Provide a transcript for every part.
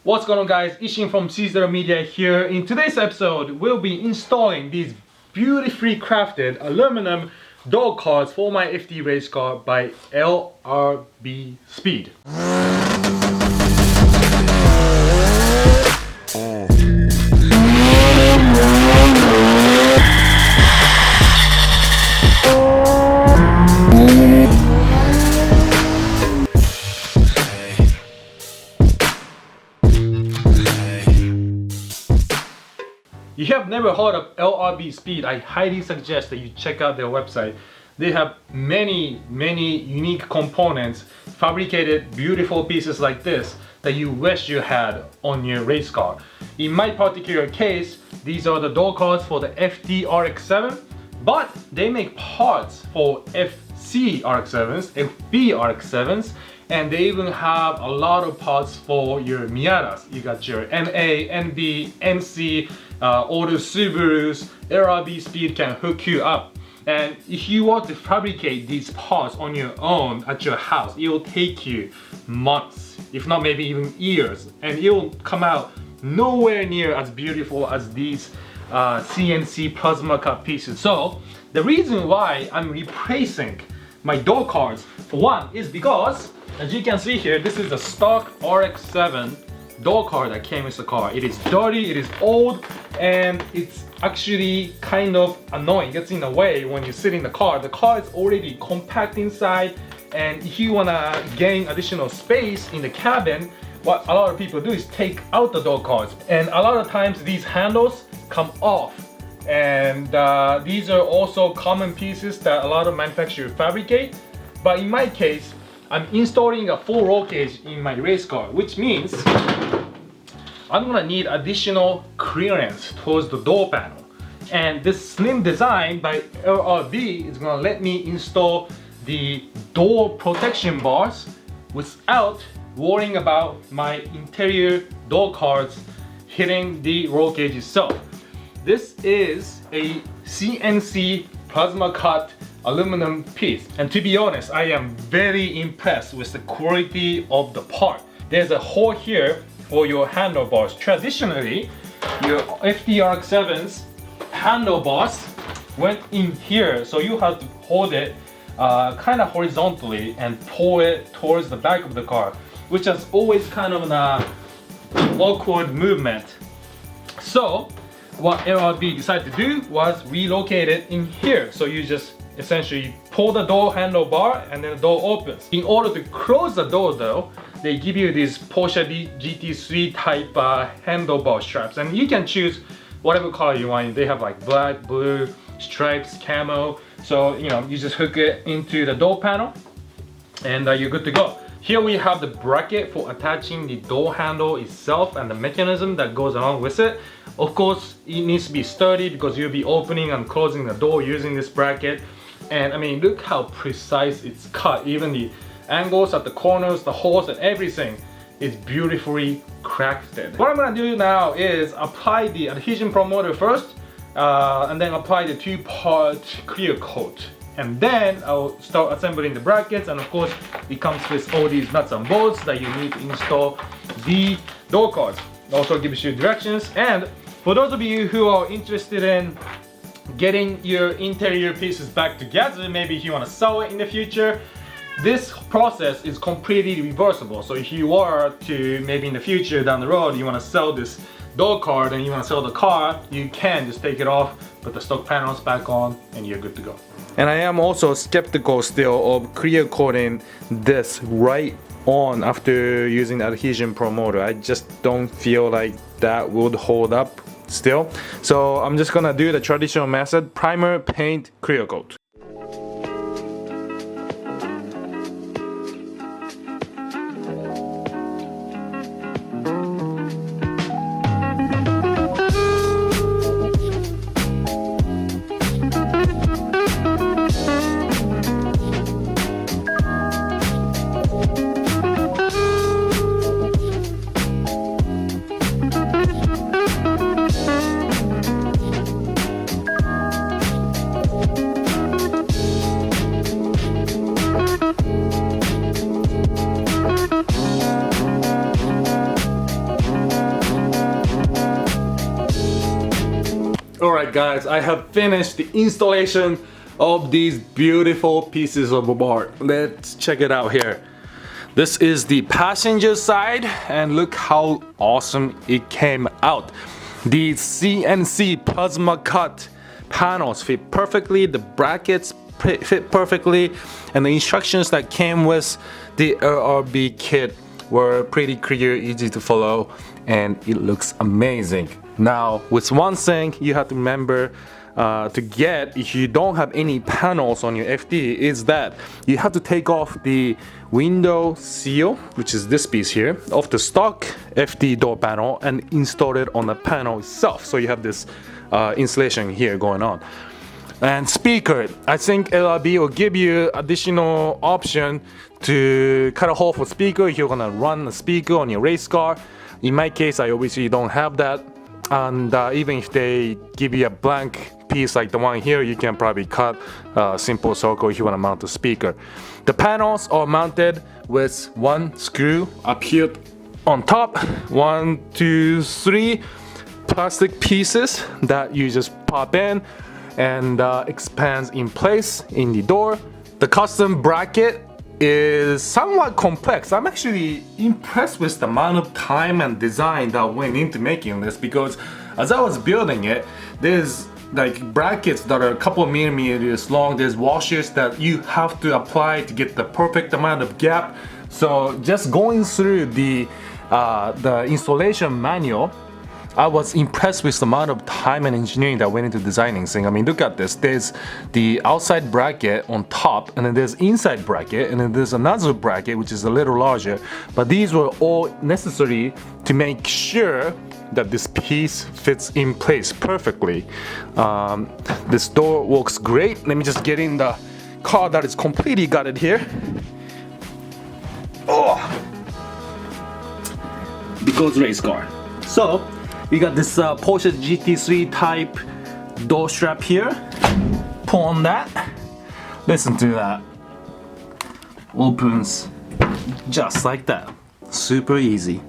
What's going on, guys? Ishin from Caesar Media here. In today's episode, we'll be installing these beautifully crafted aluminum door cards for my FD race car by LRB Speed. If you have never heard of LRB Speed, I highly suggest that you check out their website. They have many unique components, fabricated beautiful pieces like this that you wish you had on your race car. In my particular case, these are the door cards for the FD RX7, but they make parts for FC RX7s, FB RX7s, and they even have a lot of parts for your Miatas. You got your MA, NB, MC, all the Subarus. LRB Speed can hook you up. And if you want to fabricate these parts on your own at your house, it will take you months, if not maybe even years, and it will come out nowhere near as beautiful as these CNC plasma cut pieces. So the reason why I'm replacing my door cards, for one, is because, as you can see here, this is a stock RX7 door card that came with the car. It is dirty, it is old, and it's actually kind of annoying. It gets in the way when you sit in the car. The car is already compact inside, and if you wanna gain additional space in the cabin, what a lot of people do is take out the door cards. And a lot of times these handles come off. And these are also common pieces that a lot of manufacturers fabricate. But in my case, I'm installing a full roll cage in my race car, which means I'm gonna need additional clearance towards the door panel. And this slim design by LRB is gonna let me install the door protection bars without worrying about my interior door cards hitting the roll cage itself. This is a CNC plasma cut aluminum piece, and to be honest, I am very impressed with the quality of the part. There's a hole here for your handlebars. Traditionally, your FDRX7's handlebars went in here, so you have to hold it kind of horizontally and pull it towards the back of the car, which is always kind of an awkward movement. So what LRB decided to do was relocate it in here, so you just essentially pull the door handlebar and then the door opens. In order to close the door though, they give you these Porsche GT3 type handlebar straps, and you can choose whatever color you want. They have like black, blue, stripes, camo, so you know, you just hook it into the door panel and you're good to go. Here we have the bracket for attaching the door handle itself and the mechanism that goes along with it. Of course, it needs to be sturdy because you'll be opening and closing the door using this bracket. And I mean, look how precise it's cut. Even the angles at the corners, the holes and everything is beautifully crafted. What I'm gonna do now is apply the adhesion promoter first, and then apply the two-part clear coat. And then I'll start assembling the brackets, and of course it comes with all these nuts and bolts that you need to install the door cards. It also gives you directions, and for those of you who are interested in getting your interior pieces back together, maybe if you want to sell it in the future, this process is completely reversible. So if you are to, maybe in the future down the road, you want to sell this door card and you want to sell the car, you can just take it off, put the stock panels back on, and you're good to go. And I am also skeptical still of clear coating this right on after using the adhesion promoter. I just don't feel like that would hold up still. So I'm just gonna do the traditional method: primer, paint, clear coat. Alright guys, I have finished the installation of these beautiful pieces of board. Let's check it out here. This is the passenger side and look how awesome it came out. The CNC plasma cut panels fit perfectly, the brackets fit perfectly, and the instructions that came with the LRB kit were pretty clear, easy to follow, and it looks amazing. Now, with one thing you have to remember to get if you don't have any panels on your FD is that you have to take off the window seal, which is this piece here, of the stock FD door panel and install it on the panel itself. So you have this installation here going on. And speaker, I think LRB will give you additional option to cut a hole for speaker if you're gonna run a speaker on your race car. In my case, I obviously don't have that. And even if they give you a blank piece like the one here, you can probably cut a simple circle if you want to mount a speaker. The panels are mounted with one screw up here on top, 1, 2, 3 plastic pieces that you just pop in and expands in place in the door. The custom bracket is somewhat complex. I'm actually impressed with the amount of time and design that went into making this, because as I was building it, there's like brackets that are a couple of millimeters long, there's washers that you have to apply to get the perfect amount of gap. So just going through the installation manual, I was impressed with the amount of time and engineering that went into designing things. I mean, look at this. There's the outside bracket on top, and then there's inside bracket, and then there's another bracket which is a little larger. But these were all necessary to make sure that this piece fits in place perfectly. This door works great. Let me just get in the car that is completely gutted here. Oh, because race car. So we got this Porsche GT3 type door strap here. Pull on that. Listen to that. Opens just like that. Super easy.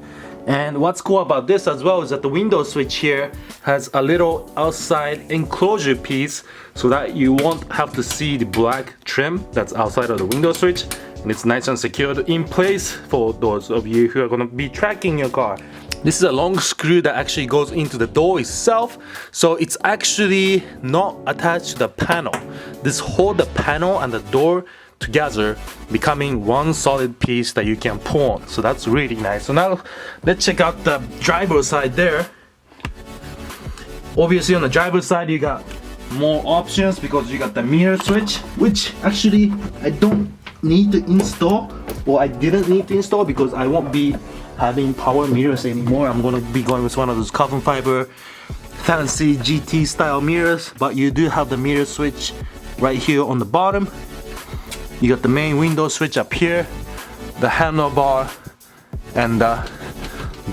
And what's cool about this as well is that the window switch here has a little outside enclosure piece so that you won't have to see the black trim that's outside of the window switch. And it's nice and secured in place for those of you who are going to be tracking your car. This is a long screw that actually goes into the door itself, so it's actually not attached to the panel. This holds the panel and the door together, becoming one solid piece that you can pull on. So that's really nice. So now let's check out the driver's side there. Obviously on the driver's side you got more options because you got the mirror switch, which actually I don't need to install, or I didn't need to install because I won't be having power mirrors anymore. I'm gonna be going with one of those carbon fiber fancy GT style mirrors, but you do have the mirror switch right here on the bottom. You got the main window switch up here, the handlebar, and the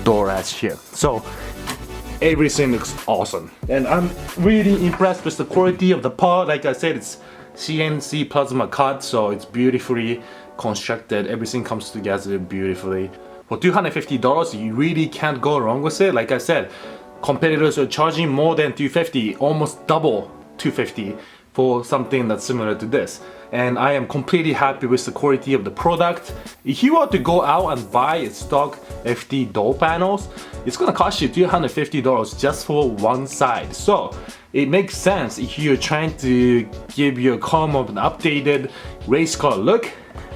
door latch here. So everything looks awesome, and I'm really impressed with the quality of the part. Like I said, it's CNC plasma cut, so it's beautifully constructed. Everything comes together beautifully. For $250, you really can't go wrong with it. Like I said, competitors are charging more than $250, almost double $250 for something that's similar to this. And I am completely happy with the quality of the product. If you were to go out and buy a stock FD door panels, it's gonna cost you $250 just for one side. So it makes sense if you're trying to give your car more of an updated race car look.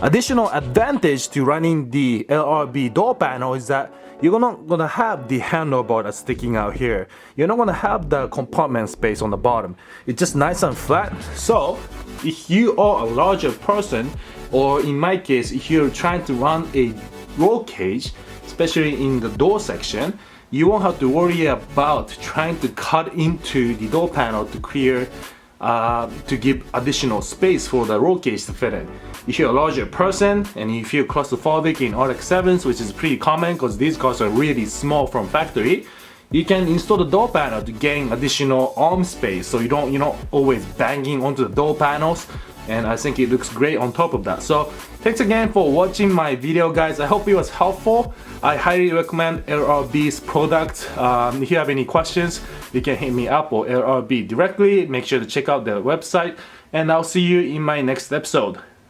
Additional advantage to running the LRB door panel is that you're not gonna have the handlebar that's sticking out here. You're not gonna have the compartment space on the bottom. It's just nice and flat. So if you are a larger person, or in my case, if you're trying to run a roll cage, especially in the door section, you won't have to worry about trying to cut into the door panel to clear to give additional space for the roll cage to fit in. If you're a larger person and you feel claustrophobic in RX7s, which is pretty common because these cars are really small from factory, you can install the door panel to gain additional arm space, so you're not always banging onto the door panels and I think it looks great on top of that. So thanks again for watching my video, guys. I hope it was helpful. I highly recommend LRB's product. If you have any questions, you can hit me up or LRB directly. Make sure to check out their website, and I'll see you in my next episode.